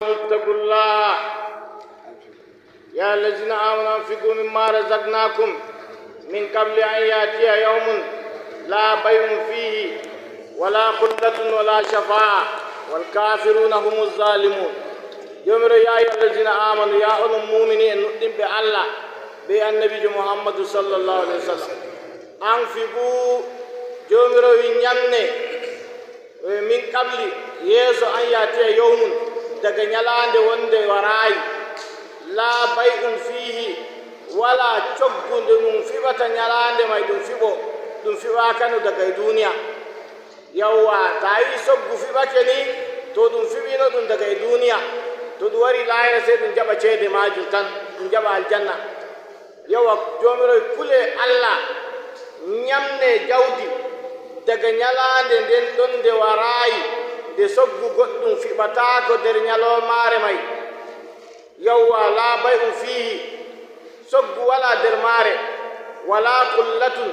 اتقوا الله يا الذين آمنوا انفقوا مما رزقناكم من قبل أن يأتي يوم لا بيع فيه ولا خلة ولا شفاعة والكافرون هم الظالمون. يومر يا أيها الذين آمنوا يا أولو المؤمنين نؤمن بالله بالنبي محمد صلى الله عليه وسلم أنفقوا يومر ينيمني من قبل يسوع أن يأتي يوم daga nyalande wonde waray la bay'un fihi wala coggunde ɗum fiɓata nyalande may ɗum fiɓa kano daga duniya. yawwa ta yi soggu fiɓake ni to ɗum fiɓino ɗum daga duniya, to ɗum wari lahira sai ɗum jaɓa ceede majum tan ɗum jaɓa aljanna. yawwa jomiro kule Allah nyamne jawdi daga nyalande nden ɗon nde warayi de soggu goɗɗum fiɓatako nder ñalomare may. yawwa la bay'un fihi soggu wala nder maare, wala kullatun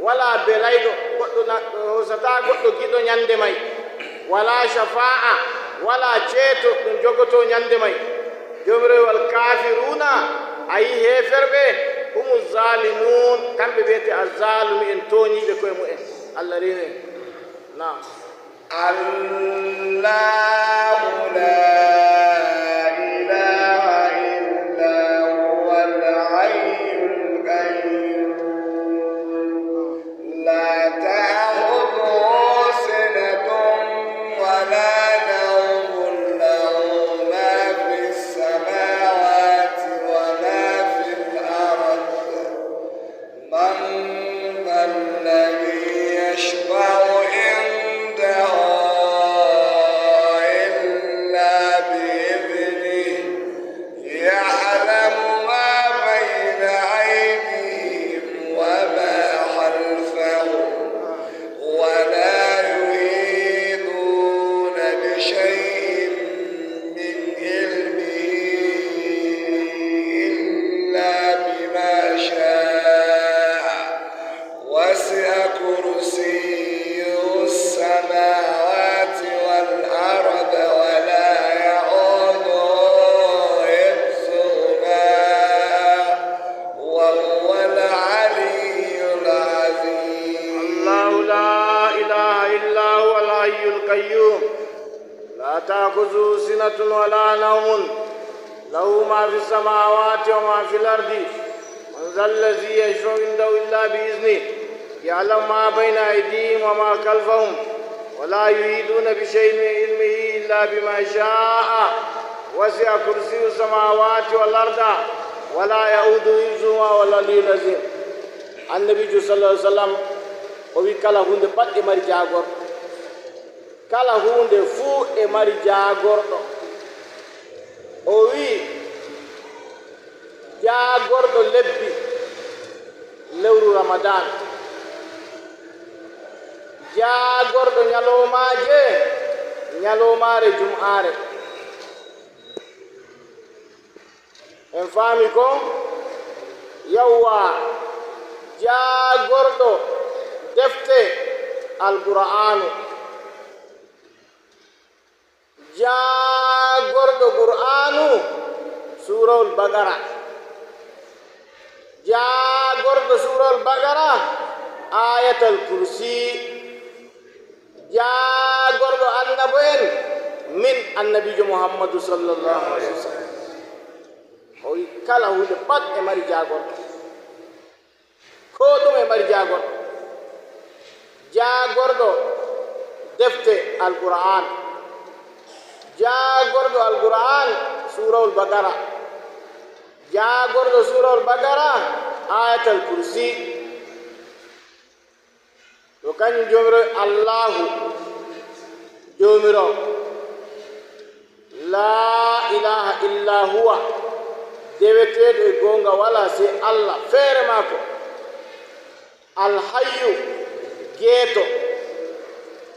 wala belayɗo goɗɗo hosata goɗɗo giɗo ñande may, wala shafa'a wala ceeto ɗum jogoto ñande may. jomire wal kafiruna ayi heferɓe humu zalimun kamɓe wiyete azzalumi en toñiɓe koye mu'en. allah rene na الله لا إله إلا هو الحي القيوم لا تأخذه سنة ولا نوم له ما في السماوات وما في الأرض من ذا الذي يشفع لا تأخذه سنة ولا نوم له ما في السماوات وما في الأرض من ذا الذي يشفع عنده إلا بإذنه يعلم ما بين أيديهم وما خلفهم ولا يحيطون بشيء من علمه إلا بما شاء وسع كرسيه السماوات والأرض ولا يؤوده حفظهما والعلي العظيم. النبي صلى الله عليه وسلم وفي كلا هند بات ماري جاغور kala hunde fuu e mari jaagorɗo. o wi jaagorɗo lebbi lewru ramadan, jaagorɗo ñalowmaje ñalowmare jum'are. en faami ko? yawwa jaagorɗo defte alqur'anu, jaagorɗo qur'anu surawol bagara, jaagorɗo surawol bagara ayatal kursi, jaagorɗo annabo en min annabijo muhammadu sallallahu alaihi wasallam. o wi kala hunde pat e mari jaagorɗo, ko ɗum e mari jaagorɗo. jaagorɗo defte alqur'an, jaagorɗo alqur'an surawol bagara, jaagorɗo surawol bagara ayatal kursi. to kañum jomiro allahu jomiro la ilaha illa huwa deweteɗo e gonga wala se allah feere maako. alhayyu geeto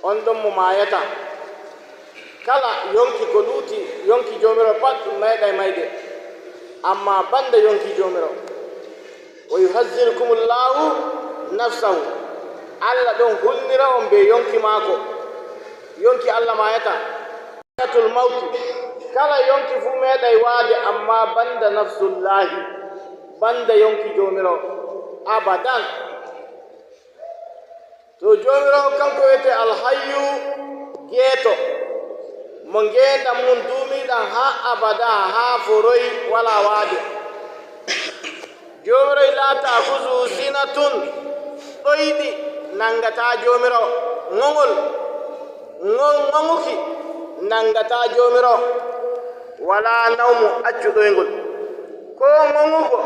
on ɗon mo mayata. kala yonki ko luuti yonki jomiro pat ɗum meeɗay mayde, amma banda yonki jomiro. wa yuhazzirukumullahu nafsahu, allah ɗon hulnira on be yonki maako. yonki allah mayata. ayatul mawti kala yonki fu meeɗay waade amma banda nafsullahi banda yonki jomirawo abadan. to jomirawo kanko wiyete alhayyu geeto mo ngeendam mum duumiɗan ha abada ha foroyi wala waade. jomirawo la ta'khudhu sinatun ɗoyɗi nangata jomirawo ŋoŋol ŋoŋuki nangata jomirawo wala nawmu accu ɗoygol ko ŋoŋugo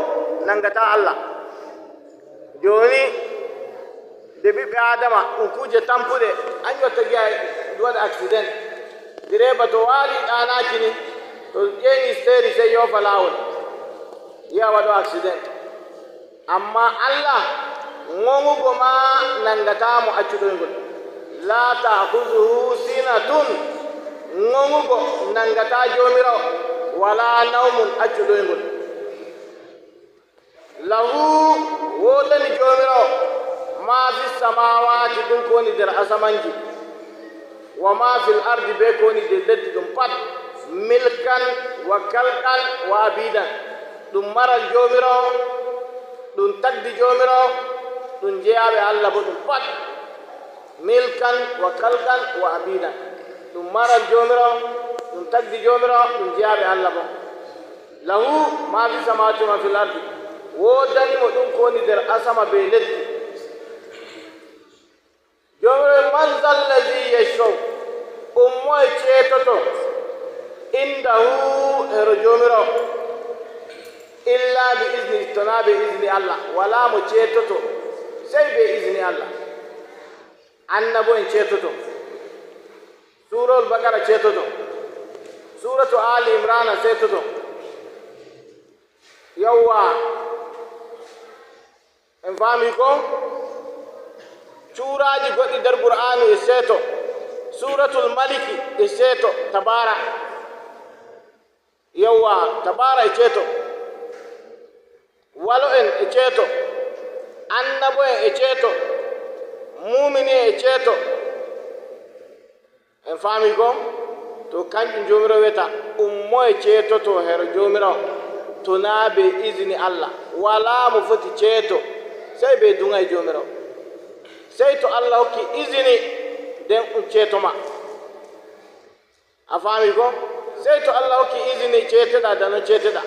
nangata Allah. joni de ɓiɓɓe adama ɗum kuje tampuɗe an yotta giya ɗum waɗa accident direba to waali ɗanaki ni to ƴeeni steri sey yofa lawol yiya waɗo accident. amma Allah ŋoŋugo ma nangatamo accuɗoygol. la ta'khudhuhu sinatun ŋoŋugo nangata jomirawo wala nawmun accuɗoygol. lahu wodani jomirawo ma fi samawati ɗum ko woni nder asamanji wa ma fil ardi be ko woni nder leddi ɗum pat milkan wa kalqan wa abidan ɗum maral jomirawo ɗum tagdi jomirawo ɗum jeyaɓe Allah bo ɗum pat milkan wa kalqan wa abidan ɗum maral jomirawo ɗum tagdi jomirawo ɗum jeyaɓe Allah bo. lahu ma fi samawati ma fil ardi wodanimo ɗum ko woni nder asama be leddi. jomirawo man zallazi yashfau ummoye ceetoto indahu hero jomirawo illa bi izni tona be izni Allah wala mo ceetoto sey be izni Allah. annabo en ceetoto surol bakara ceetoto suratu ali imrana ceetoto yawwa en faami ko cuuraji goɗɗi nder qur'anu e seeto suratul maliki e seeto tabara yawwa tabara e ceeto walo en e ceeto annabo en e ceeto mumini e ceeto en faami ko to kanjum jomirawo wiyata ummo e ceetoto hero jomirawo to naa be isini Allah wala mo foti ceeto sey be dunga e jomirawo sey to Allah hokki isini den ɗum ceetoma a faami ko sey to Allah hokki isini ceeteɗa dano ceeteɗa.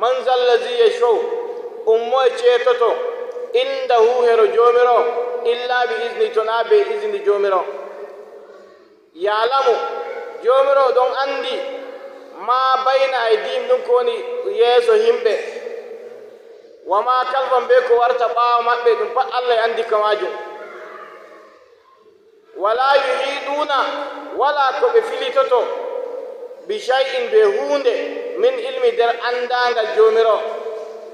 man zallazi yashfau ummo e ceetoto indahu hero jomirawo illa bi isni to naa be isini jomirawo. yalamu jomirawo ɗon andi ma bayna aydihim ɗum ko woni yeeso yimɓe wa ma kalfan be ko warta ɓaawo maɓɓe ɗum pat Allah e andi ka majum. wala yuhiɗuna wala ko ɓe filitoto bi shay'in be hunde min ilmi nder andangal jomirawo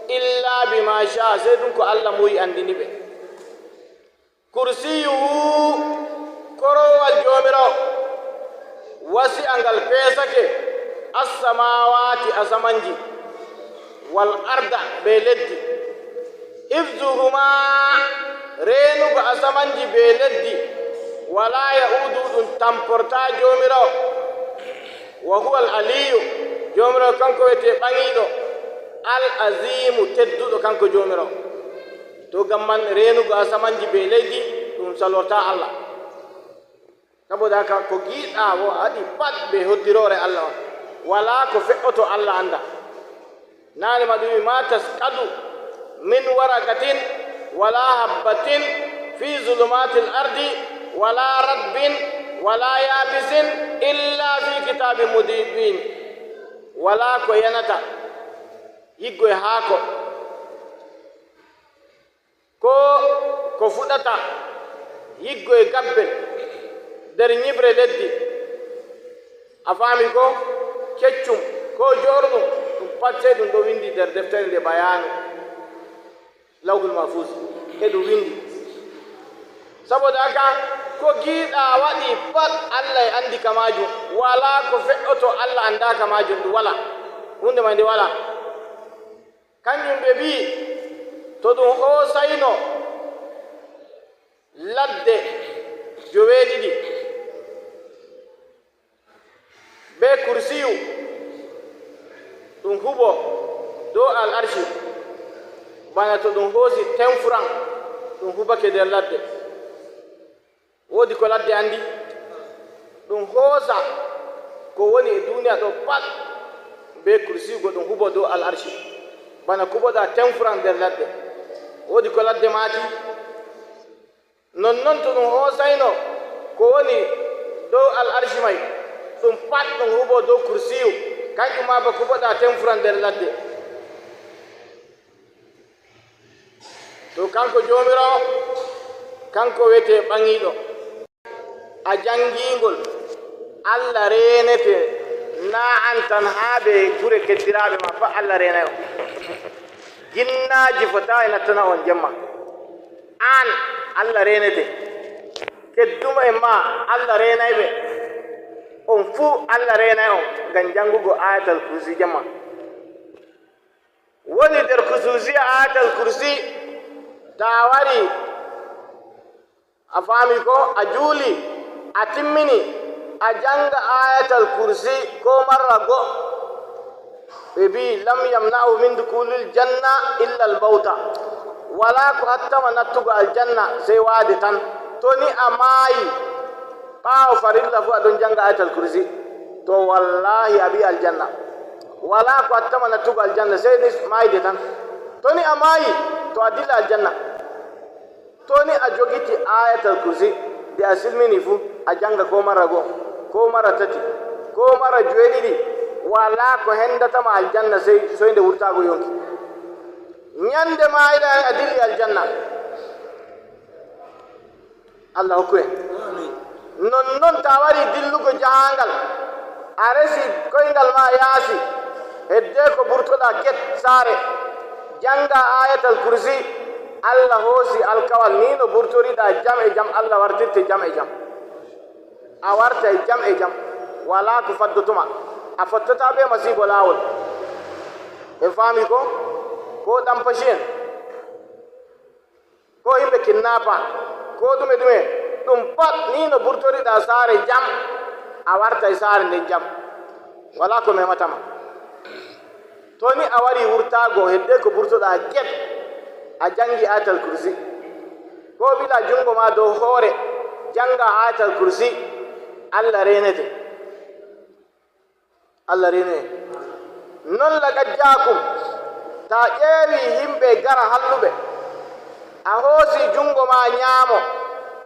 illa bima sha sey ɗum ko Allah muyi andini ɓe. kursiyuhu korowal jomirawo wasi angal peesake assamawati asamanji wal arda be leddi hifzuhuma reenugo asamanji be leddi wala ya'udu ɗum tamporta jomirawo wa huwa al aliyu jomirawo kanko wiyete ɓaŋiɗo al azimu tedduɗo kanko jomirawo. to gamman reenugo asamanji be leddi ɗum salorta Allah saboda haka ko giiɗa wo haɗi pat be hoddirore Allah on wala ko fe'oto Allah anda. naane ma ɗum wi ma tasqadu min warakatin wala habbatin fi zulumati l ardi wala rabbin wala yabisin illa fi kitabin mubin. wala ko yanata yiggo e haako ko fuɗata yiggo e gabbel nder ñibre leddi a faami ko keccum ko jorɗum ɗum pat sey ɗum ɗo windi nder deftere nde bayanu lawhul mahfus e ɗum windi. saboda haka ko giiɗa waɗi pat Allah e andi ka majum wala ko fe'oto Allah anda ka majum ɗum wala hunde ma nde wala. kanjum ɓe mbi to ɗum hoosayno ladde joweeɗiɗi be kursiyu ɗum huɓo dow al arshi bana to ɗum hoosi 10 franc ɗum huɓake nder ladde. woodi ko ladde andi ɗum hoosa ko woni e duniya ɗo pat be kursigo ɗum huɓo dow al arshi bana kuɓoɗa 10 franc nder ladde. woodi ko ladde maati nonnon to ɗum hoosayno ko woni dow al arshi may ɗum pat ɗum huɓo dow kursiyu kanƴum ma ba kuɓoɗa 10 franc nder ladde. to kanko joomirawo kanko wiyete ɓaŋiiɗo a janngingol Allah reenete na an tan haa ɓe gure keddiraaɓe ma fa Allah reenayo jinnaaji fota e nattana on jemma an Allah reenete kedduma en ma Allah reenayɓe on fuu Allah reenay on ngam janngugo ayatal kursi jemma. woni nder kususiya ayatal kursi ta wari a faami ko a juuli a timmini a janga ayatal kursi ko marra go ɓe mbi lam yamna'u min dukulil janna illa al mawta wala ko hattama nattugo aljanna sey waade tan. to ni a maayi ɓaawo farilla fu aɗon janga ayatal kursi to wallahi a ɓi aljanna wala ko hattama nattugo aljanna sey ni maayde tan. to ni a maayi to a dilla aljanna. to ni a jogiti ayatal kursi de a silmini fu a janga ko mara go ko mara tati ko mara joweɗiɗi wala ko hendatama aljanna sey soyde wurtago yonki ñande maayɗa a dilli aljanna. Allah hokku en nonnon ta wari dillugo jahangal a resi koyngal ma yaasi hedde ko ɓurtoɗa get saare janga ayatal kursi Allah hoosi alkawal ni no ɓurtoriɗa jam e jam Allah wartirte jam e jam a warta e jam e jam wala ko faddotuma a fottata ɓe masibo laawol. ɓe faami ko ɗam pasien ko yimɓe kinnapa ko ɗume ɗum pat ni no ɓurtoriɗa saare jam a warta e saare nden jam wala ko mematama. to ni a wari wurtago hedde ko ɓurtoɗa get a jangi ayatal kursi ko bila jungo ma dow hoore janga ayatal kursi Allah renete Allah renete non laqad jaakum ta ƴeewi yimɓe gara halluɓe a hoosi jungo ma ñaamo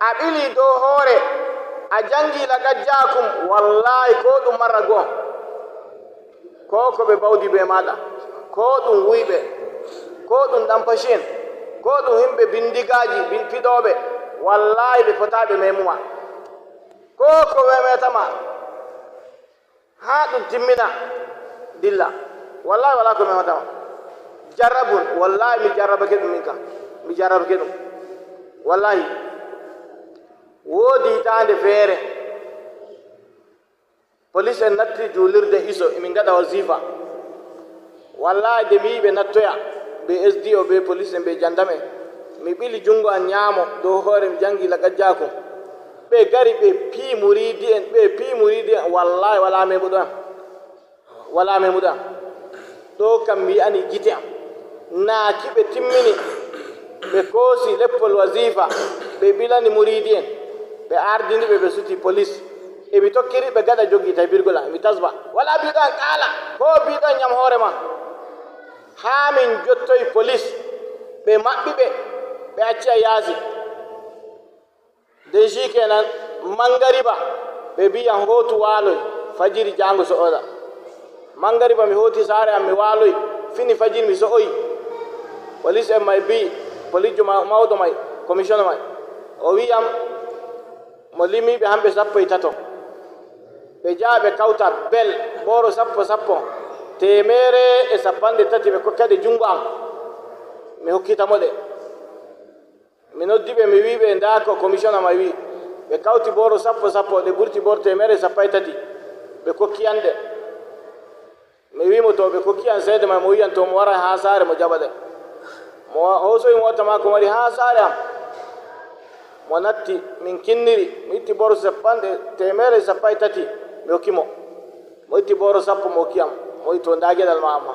a ɓili dow hoore a jangi laqad jaakum wallahi ko ɗum marra goo ko ɓe bawdi ɓe maɗa ko ɗum wuyɓe ko ɗum ɗan pasien ko ɗum yimɓe bindigaji fiɗoɓe wallahi ɓe fotaɓe memuma ko wemetama ha ɗum timmina dilla wallahi wala ko mematama. jarrabun wallahi mi jarrabake ɗum min kam mi jarrabake ɗum wallahi. woodi hitande feere police en natti juulirde iso emin gaɗa wasifa wallahi de mi yiɓe nattoya ɓe SDO ɓe police en ɓe jandame mi ɓili jungo an ñaamo dow hoore mi jangi laqad jaakum ɓe gari ɓe pii muridi en wallahi wala memuɗo am wala memuɗo am ɗo kam mi yi'ani gite am naaki ɓe timmini ɓe koosi leppol wasifa ɓe ɓilani muridi en ɓe ardini ɓe suti police eɓe tokkiri ɓe gaɗa joggi taybirgol am mi tasba wala biɗo an ƙaala ko biɗo an ñam hoore ma haa min jottoyi police ɓe maɓɓi ɓe acci a yaasi de ji kenan mangariba ɓe mbiyan hootu waaloy fajiri jango so oɗa mangariba mi hooti saare am mi waaloy fini fajiri mi so'oyi police en may mbi police jo mawɗo may commission may o wiyam mo limiɓe hamɓe 13 ɓe jaa ɓe kawta bel ɓooro 10 temere e 30 ɓe kokkade jungo am mi hokkitamo ɗe mi noddi ɓe mi wiɓe nda ko commission am wi ɓe kawti ɓooro 10 ɗe ɓurti ɓooro temere 13 ɓe kokkiyanɗe mi wimo to ɓe kokkiyan seede ma mo wiyan to mo wara ha saare mo jaɓa ɗe mo hoosoyi mota ma ko wari ha saare am mo natti min kinniri mi itti ɓooro 13 mi hokkimo moyti boro sappo mo kiyam moyto ndagedal ma amma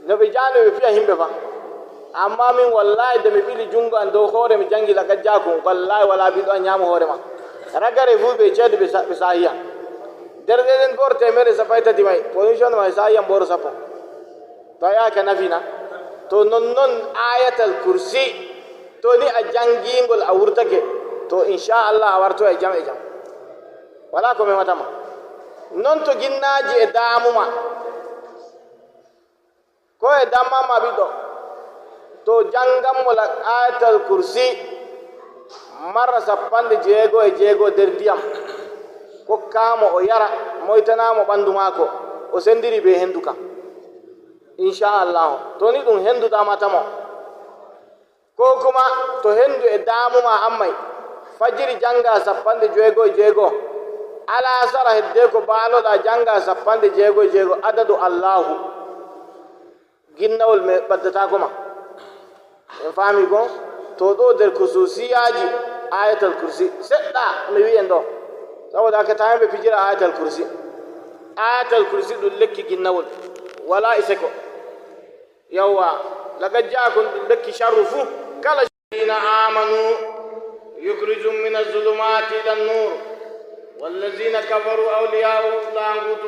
no ɓe jano ɓe fiya himɓe fa amma min wallahi de mi ɓili jungo an dow hoore mi jangi laga jakum wallahi wala biɗo a ñaama hoore ma ragare fu ɓe ceede ɓe sahiya derɗeɗen boro temere sappo tati may position ma sahiyan boro sappo to yaka nafina to non ayatal kursi to ni a jangingol a wurtake to inchallah a warto e jam wala ko mematama non to ginnaji e damuma ko e dammama ɓiɗɗo to jangammola ayatal kursi marra 66 nder ndiyam kokkamo o yara moytanamo ɓandu maako o sendiri be hendu kam inchallahu to ni ɗum hendudamatamo ko kuma to hendu e damuma ammay fajiri janga 66 ala sara hedde ko baaloɗa janga 66 adadu allahu ginnawol me ɓaddatako ma en faami gon to ɗo nder kususiyaji ayatal kursi seɗɗa mi wi'en ɗo saboda haka tawi ɓe pijira ayatal kursi ɗum lekki ginnawol wala iseko yawwa laga jakon ɗum lekki sharru fuu kala الذين آمنوا يخرجون من الظلمات إلى النور والذين كفروا أولياءهم الطاغوت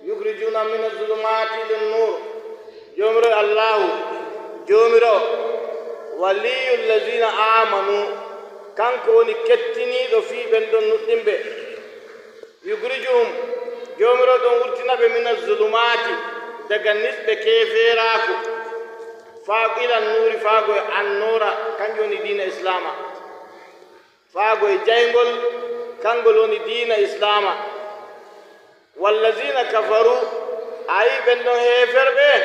يخرجون من الظلمات إلى النور جمر الله جمر ولي الذين آمنوا كان كوني كتني في بندون نتنبه يخرجهم جمر دون ورتنا من الظلمات دغنس بكيفيراكو فاقيل النور فاقوي النور كانجوني دين إسلاما فاقوي جاينغول كانجولوني دين إسلاما والذين كفروا أي بندون هيفر به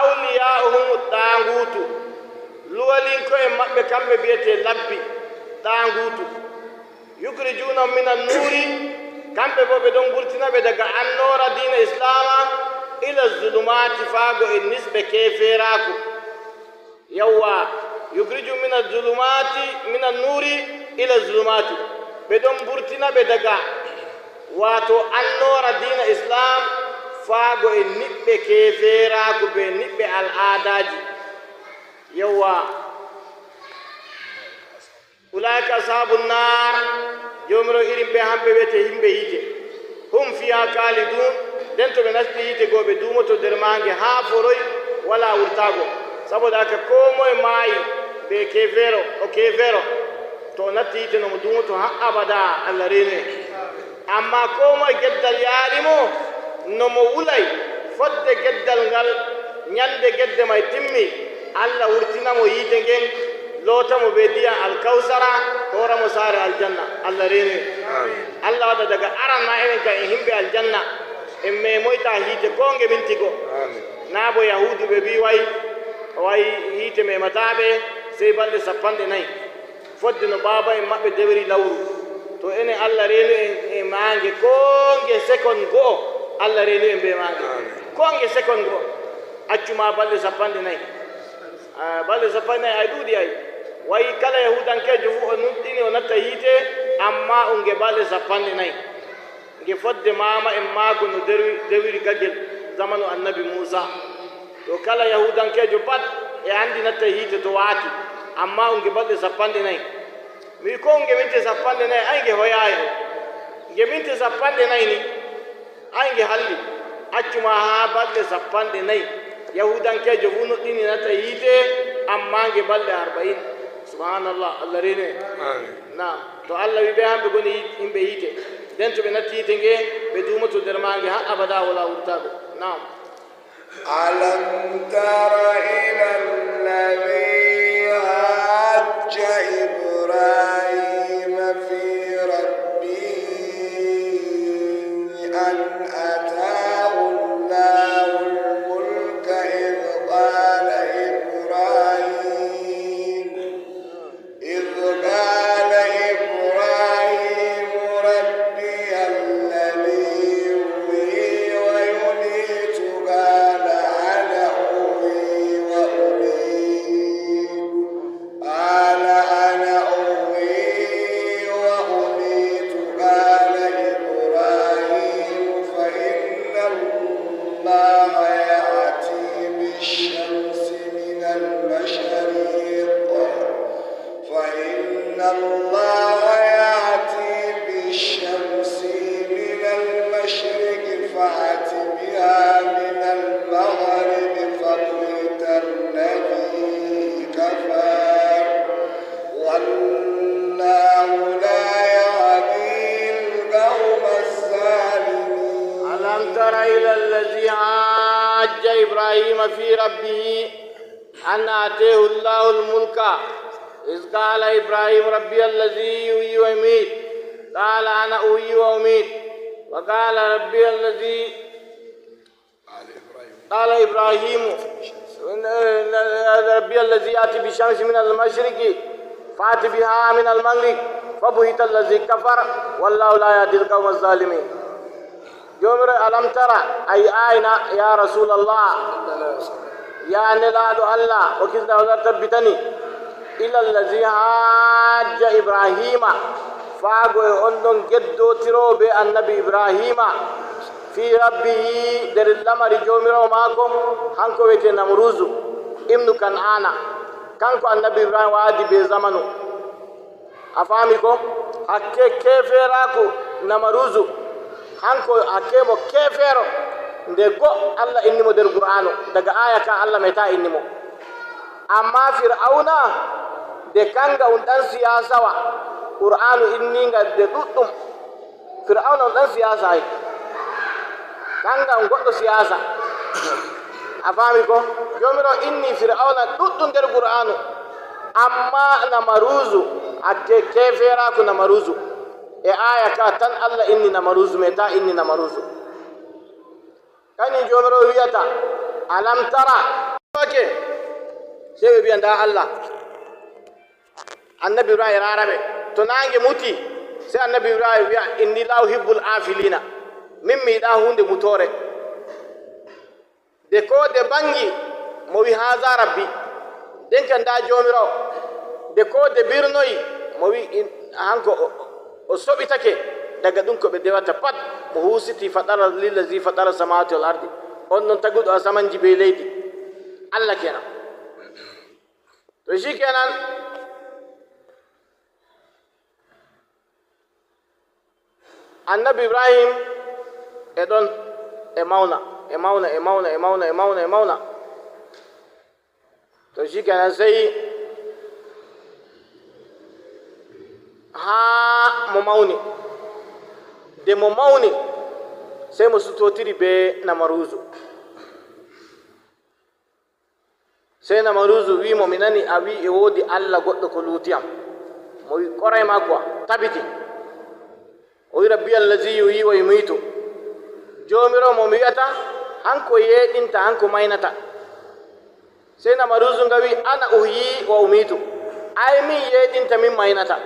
أولياؤهم الطاغوت لولين كو مابbe kambe biete labbi طاغوت يخرجون من النور kambe bo be don burtina be daga annora dina islama ila zulumati fago e nisbe keferaku yawa yukriju min az-zulumati min an-nuri ila az-zulumati be don burtina be daga wato annora dina islam fago e nibbe keferaku be nibbe al-aadaji yawa ulaika ashabun nar jomro irin be hambe wete himbe yite hum fiha khalidun den to ɓe nasti yite goo ɓe duumoto nder maange haa foroy wala wurtaago saboda haka ko moye maayi ɓe kefero to natti yite nomo duumoto ha abada allah reene amma ko moye geddal yaalimo nomo wulay fodde geddal ngal ñande gedde may timmi allah wurtinamo yiite ngen lootamo ɓe diya alkawsara horamo saare aljanna allah reene allah waɗa daga aranma enen kam e himɓe aljanna en memoyta hiite konge mintigo naabo yahudu ɓe mbi way hiite memataɓe sey balɗe 4 fodde no baba en maɓɓe dewri lawru to enen allah reenu e maange konge second go'o allah reenu en be maange konge second go'o accuma balɗe 4 balɗe 4 ay ɗuuɗi ay wayi kala yahudankejo fu o nuɗɗini o natta hiite amma unge balɗe 4 nge fodde mama en maako no dewiri gagel zamanu annabi Musa to kala yahudankejo pat e andi natta hiite to waati amma unge balɗe 4 mi ko nge minti 4 ay nge hoyayi nge minti 4 ni ay nge halli accuma ha balɗe 4 yahudankejo fu nuɗɗini natta hiite amma nge balɗe 40 subhanallah allah rene na to allah wi ɓe hamɓe goni yimɓe hiite den to ɓe natti hiite nge ɓe duumoto nder maange ha abada wala wurtago nam alam tara ila alladhi hajja ibrahima fi rabbihi an ataahu allahu almulka id qala الله يأتي بالشمس من المشرق فإن الله يأتي بالشمس من المشرق فأت بها من المغرب فبهت الذي كفر والله لا يهدي القوم الظالمين. ألم تر إلى الذي حاج إبراهيم في ربه أن آتيه الله الملك إذ قال إبراهيم ربي الذي يحيي ويميت قال أنا أحيي وأميت وقال ربي الذي قال إبراهيم ربي الذي يأتي بالشمس من المشرق فأت بها من المغرب فبهت الذي كفر والله لا يهدي القوم الظالمين. جمر ألم ترى أي آية يا رسول الله يا نلاد الله وكذا وزرت بتني إلى الذي حاج إبراهيم فاقوا أندن جدو ترو بالنبي إبراهيم في ربه در الأمر جمر معكم هنكو بيتي نمروز ابن كنعان كانكو النبي إبراهيم وادي بزمنه أفهمكم حكي كيف راكو نمروز hanko akemo kefero nde go Allah innimo der Qur'anu daga aya ka Allah meta innimo amma fir'auna de kanga un dan siyasa wa Qur'anu inninga de duddum fir'auna un dan siyasa ay kanga un goddo siyasa afami ko jomiro inni fir'auna duddum der Qur'anu amma namaruzu akke kefera ko namaruzu e aya ka tan Allah inni namaruzu meta inni namaruzu kani jomiro wiyata alam tara oke sebe biyanda Allah annabi Ibrahim rarabe to nange muti sai annabi Ibrahim wiya inni la uhibbul afilina mimmi da hunde mutore de ko de bangi mo wi haza rabbi den kan da jomiro de ko de birnoyi mo wi hanko o soɓitake daga ɗum ko ɓe dewata pat mo husiti fatara lillazi fatara samawati wal ardi on noon taguɗo asamanji be leydi Allah kenan to shi kenan annabi Ibrahim e ɗon e mauna to shi kenan sai ha mo mauni de mo mauni sai mo sutotiri be namaruzu sai namaruzu wi mo minani a wi e wodi Allah goɗɗo ko lutiyam mo wi koray ma quoi tabiti o wi rabbi allazi yuhyi wa yumitu jomiro mo mi wiyata hanko yeɗinta hanko maynata sai namaruzu nga wi ana uhyi wa umitu ay min yeɗinta min maynata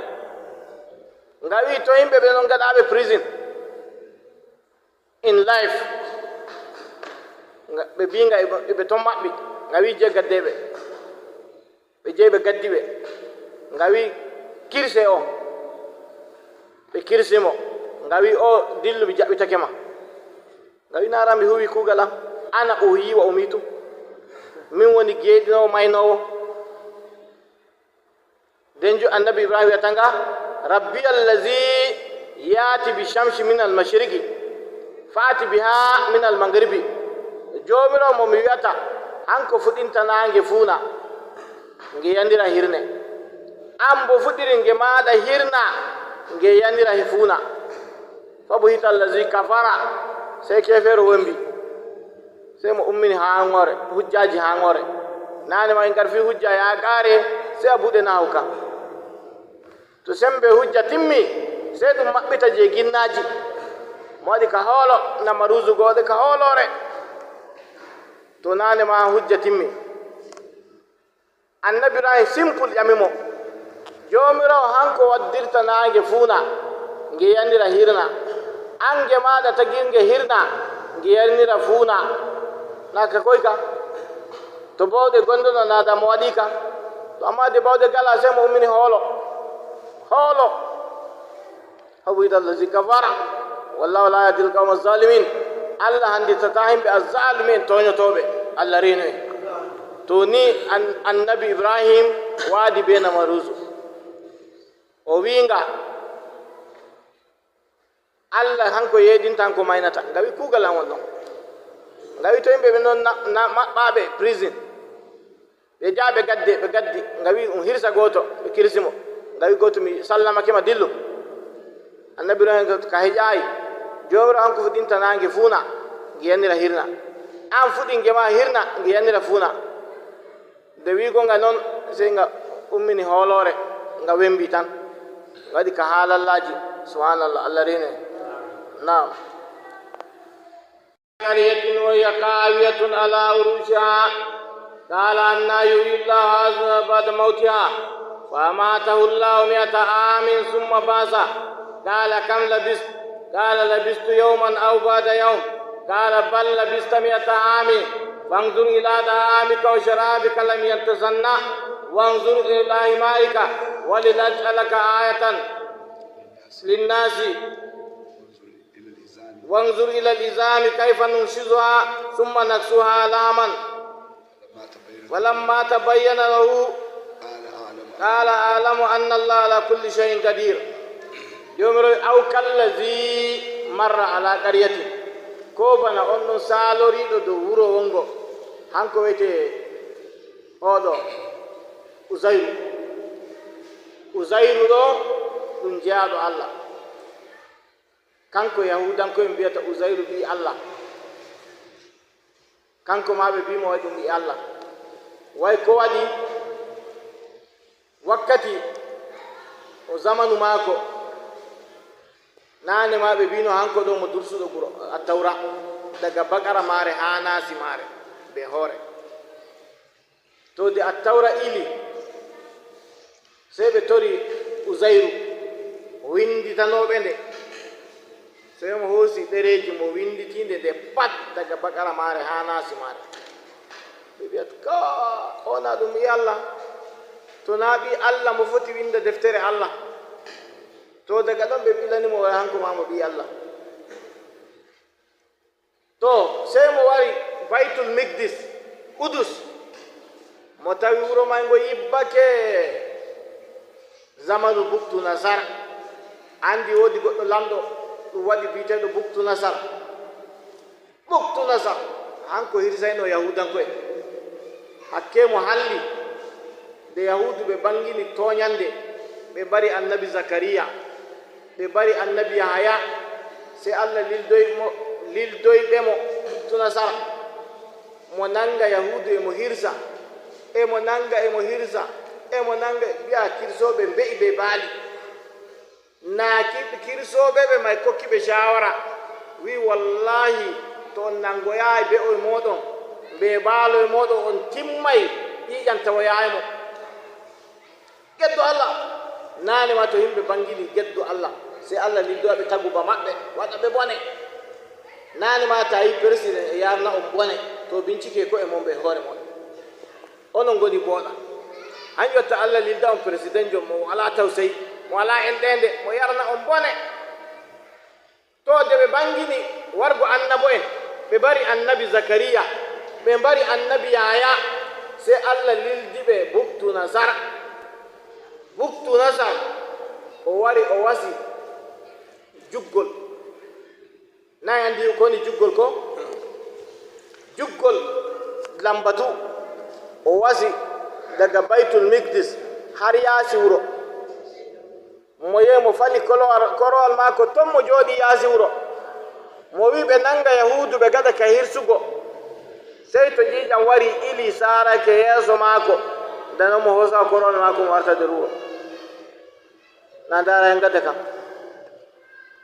nga wi to yimɓe ɓe non gaɗaɓe prison in life ɓe mbinga eɓe ton maɓɓi nga wi je gaddeɓe ɓe jeyi ɓe gaddi ɓe nga wi kirse o ɓe kirsimo nga wi o dillu mi jaɓɓitake ma nga wi nara mi huwi kuugal am ana uhyi wa umitu min woni geeɗinowo maynowo denju annabi Ibrahim wiyata nga rabbi allazi yati bi shamsi min al mashriqi fati biha min al maghribi jomiro mo mi wiyata hanko fuɗinta nange fuuna nge yandira hirne an bo fuɗɗiri nge maɗa hirna nge yandira fuuna fabu hita allazi kafara sai kefero wembi sai mo ummini ha ngore hujjaji ha ngore nane ma en garfi hujja ya kare sai a buɗe na hawka to sembe hujja timmi sai ɗum maɓɓita je ginnaji mo waɗi ka hoolo namaruzu goɗe ka hoolore to nane ma hujja timmi annabi Ibrahim simple ƴamimo jomirawo hanko waddirta nange fuuna nge yandira hirna ange maɗa tagirnge hirna nge yandira fuuna naka koy ka to bawɗe gonduno nada mo waɗi ka to amma de bawɗe gala sai mo ummini hoolo habu ida allazi kafara wallahu la yahdi alqawma zalimin Allah handi tatahim bi azzalimin tonyo tobe Allah reno to ni annabi Ibrahim wadi be na maruzu o winga Allah hanko yedin tan ko maynata gawi kugal an wonno gawi to yimbe non na mabbabe prison be jaabe gaddi gawi hirsa goto be kirsimo gawi goto mi sallama kema dillu annabi Ibrahim ka hijayi jomro hanko fudinta nange funa giyanira hirna an fudin gema hirna giyanira funa de wi gonga non se nga ummini holore nga wembi tan wadi ka halallaji subhanallah Allah rene na'am qariyatun wa yaqawiyatun ala urusha qala anna yuhillahu hadha ba'da mautiha wa amatahu Allah 100 amin thumma basa qala kam labist qala labistu yawman aw ba'da yawm qala bal labista 100 amin وانظر إلى دعامك وشرابك لم يتسنى وانظر إلى مائك ولنجعلك آية للناس وانظر إلى الإزام كيف ننشزها ثم نكسوها لاما ولما تبين له قال أعلم أن الله على كل شيء قدير يوم أو كالذي مر على قريته كوبنا أنو سالوري دو ورو وونغو hanko wete oɗo usayru ɗo ɗum jeyaɗo Allah kanko yahudanko'en mbiyata usayru ɓi Allah kanko ma ɓe mbimo waɗi ɗum ɓi Allah way ko waɗi wakkati o zamanu maako nane ma ɓe mbino hanko ɗo mo dursuɗo ɓuro a tawra daga bakara mare ha nasi mare be hore to de attawra ili sebe tori usayru winditanoɓe nde sey mo hoosi ɗereji mo winditinde nde pat daga bakara mare ha nasi mare ɓe wiyata ka ona ɗum ɓi Allah to na ɓi Allah mo foti winda deftere Allah to daga ɗon ɓe ɓilanimo way hanko ma mo ɓi Allah to sey mo wari Baitul Maqdis Qudus mo tawi wuro may ngo yibbake zamanu buktu nasar andi wodi goɗɗo lamɗo ɗum waɗi biteɗo buktu nasar hanko hirsayno yahudanko'en hakke mo halli de yahudu ɓe bangini toñande ɓe bari annabi Zakariya ɓe bari annabi Yahaya se Allah lildoyɓe mo buktu nasar mo nanga yahudu e mo hirsa e mo nanga e mo hirsa e mo nanga biya kirsoɓe mbe'i ɓe baali na kirsoɓe ɓe may kokkiɓe shawara wi wallahi to on nangoyayi be o moɗon ɓe baalo e moɗon on timmay ƴiƴan tawoyaymo geddo Allah nane ma to yimɓe bangini geddo Allah se Allah liddoɓe taguba maɓɓe waɗa ɓe bone nane ma tawi président e yarna on bone to bincike ko e mon ɓe hoore mon onon goni booɗa han yotta Allah lilda on président jom mo wala tawsayi mo wala enɗende mo yarna on bone to de ɓe bangini wargo annabo en ɓe bari annabi Zakariya ɓe bari annabi Yahaya se Allah lildi ɓe buktu nasar o wari o wasi juggol na andi koni juggol ko juggol lambatu o wasi daga Baitul Maqdis har yaasi wuro mo yemo fali korowal maako ton mo jooɗi yaasi wuro mo wi ɓe nanga yahudu ɓe gada ka hirsugo sey to ƴiƴam wari ili sarake yeeso maako dano mo hoosa korowal maako mo warta nder wuro na ndara hen gada kam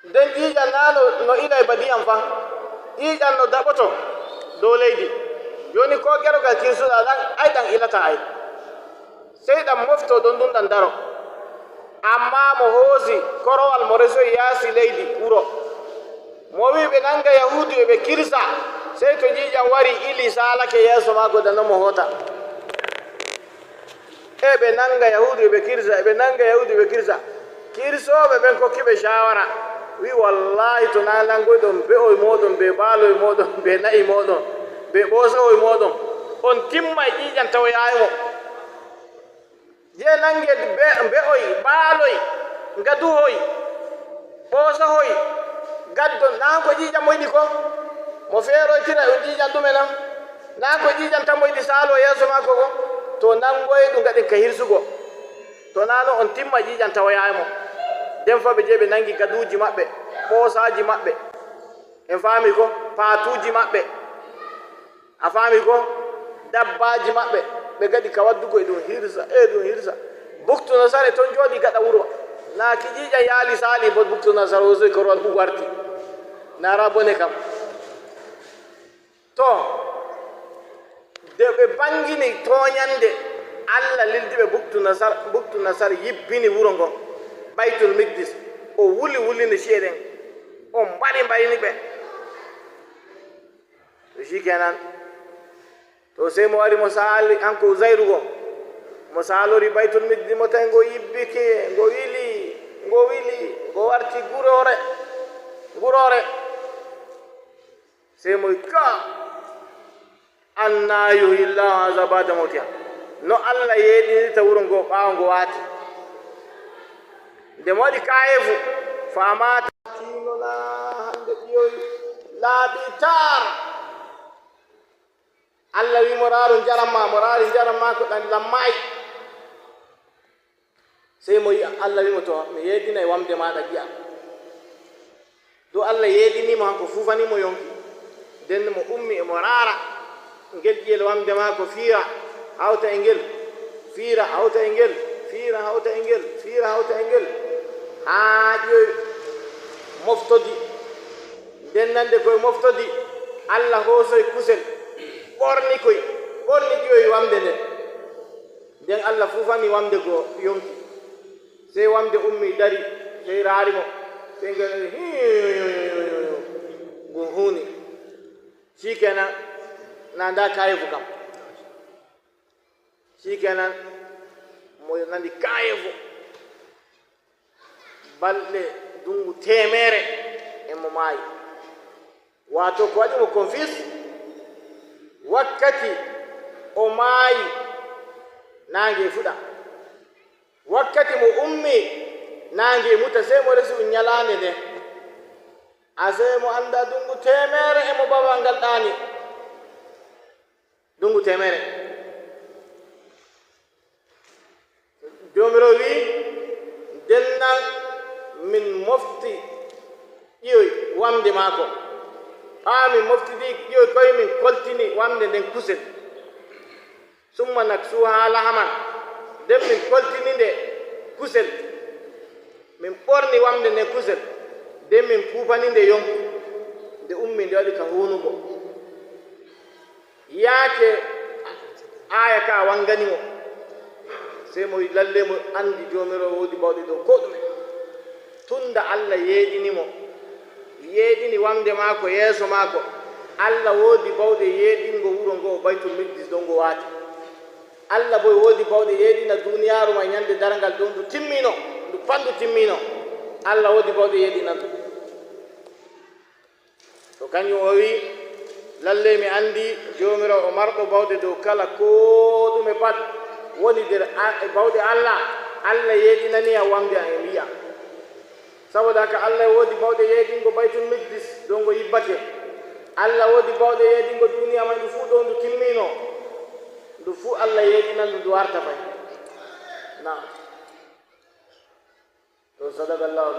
nden ƴiƴam na no ilay ba ndiyam fa ƴiƴam no daɓoto dow leydi joni ko gerogal kirsuɗa ɗan ay ɗan ilata ay sey ɗan mofto ɗon ɗum ɗan daro amma mo hoosi korowal mo resoy yaasi leydi wuro mo wi ɓe nanga yahudu e ɓe kirsa sey to ƴiƴam wari ili salake yeeso maako dano mo hoota e ɓe nanga yahudu e ɓe kirsa kirsoɓe ɓen kokkiɓe shawara wi wallahi to na langoyɗon be oye moɗon be baaloye moɗon be nayi moɗon be ɓoosawoye moɗon on timma e ƴiiƴan tawa yaymo je nangue be'oy baaloy ngaduhoy ɓoosahoy gaddon nan ko ƴiiƴan moyɗi ko mo feeroytira o ƴiiƴan ɗumena nan ko ƴiiƴan tan moyɗi saalo yeeso makko ko to nangoye ɗum gaɗen ka hirsugo to nano on timma ƴiiƴan tawa yaymo nden fa ɓe je ɓe nangi gaduji maɓɓe ɓoosaji maɓɓe en faami ko paatuji maɓɓe a faami ko dabbaji maɓɓe ɓe gaɗi ka waddugo e ɗum hirsa buktu nasare toon jooɗi gaɗa wuro na ki ƴiiƴan yaali saali bo buktu nasare osoy ko rol warti nara bone kam to de ɓe bangini toñande allah lildiɓe buktu nasar yibbini wuro ngon baytul miqdis o wulini ceeɗen o mbaɗini ɓe to shikenan to sey mo wari mo saali hanko Uzayru mo saalori baytul miqdis mo tawi ngo yibbike ngo wili ngo warti gurore sey mo ka anna yuhillahu haza bada mawtiha no allah yeeɗinirta wuro ngo ɓaawo ngo waati nde mo waɗi kayefu famata tinola hande ƴiyoy laaɓi tar allah wi mo raaru jaram ma mo raari jaram ma ko ɗan lammayi sey mo yi allah wimo to mi yeeɗina e wamde maɗa giya do allah yeeɗinimo hanko fufanimo yonki nden mo ummi e mo raara ngel ƴiyel wamde ma ko fiira hawta e ngel fiira hawta e ngel fiira hawta e ngel fiira hawta e ngel haa ƴiyoy moftodi nden nande koye moftodi allah hoosoye kusel ɓorni ƴiyoy wamde nden nden allah fufani wamde go yonki sey wamde ummi dari sey raarimo sey ngel go huuni shikenan na nda kayefu kam shikenan mo nandi kayefu balɗe dungu temere emo maayi wato ko waɗimo confis wakkati o maayi nange fuɗa wakkati mo ummi nange muta sey mo resi ɗum ñalande nden a sey mo anda dungu temere emo babal ngal ɗaani dungu temere jomiro wi dennan min mofti ƴiyoy wamde maako min moftidi ƴiyoy koye min koltini wamde nden kusel summa naksuha lahaman nden min koltini nde kusel min ɓorni wamde nden kusel nden min puufani nde yonki nde ummi nde waɗi ka huunugo yaake aya ka wanganimo sey mo lalle mo andi jomiro woodi bawɗe dow ko ɗume tunda allah yeeɗini wamde maako yeeso maako allah woodi bawɗe yeeɗingo wuro ngo baytul miqdis dow ngo waati allah boy woodi bawɗe yeeɗina duniyaaru ma ñande darangal dow ndu timmino ndu pandu timmino allah woodi bawɗe yeeɗina ndu to kañum o wi lalle mi andi jomiro o marɗo bawɗe dow kala ko ɗume pat woni nder bawɗe allah yeeɗinani a wamde a e wiya saboda haka allah woodi bawɗe yeeɗingo baytul miqdis dow ngo yibbate allah woodi bawɗe yeeɗingo duniya ma ndu fuu ɗo ndu timmino ndu fuu allah yeeɗinan ndu warta fay na to sadakallahu